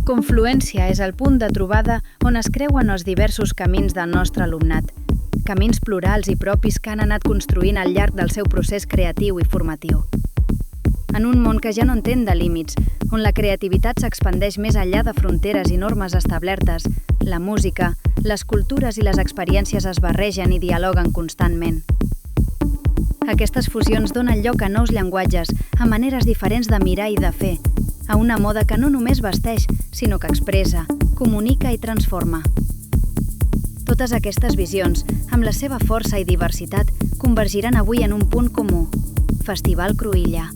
Confluència és el punt de trobada on es creuen els diversos camins del nostre alumnat, camins plurals i propis que han anat construint al llarg del seu procés creatiu i formatiu. En un món que ja no entén de límits, on la creativitat s'expandeix més enllà de fronteres i normes establertes, la música, les cultures i les experiències es barregen i dialoguen constantment. Aquestes fusions donen lloc a nous llenguatges, a maneres diferents de mirar i de fer, a una moda que no només vesteix, sinó que expressa, comunica i transforma. Totes aquestes visions, amb la seva força i diversitat, convergiran avui en un punt comú: Festival Cruïlla.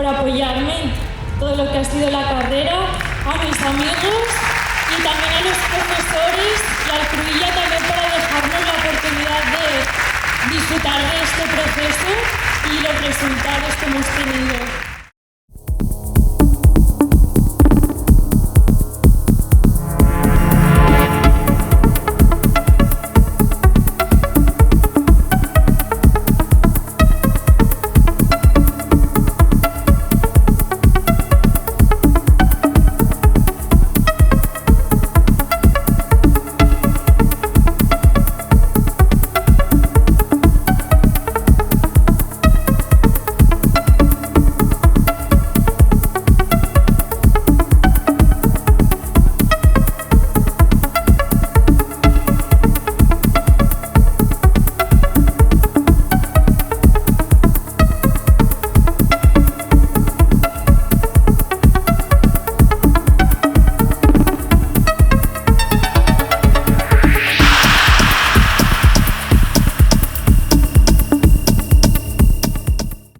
apoyarme en todo lo que ha sido la carrera, a mis amigos y también a los profesores y al Cruïlla también para dejarnos la oportunidad de disfrutar de este proceso y los resultados que hemos tenido.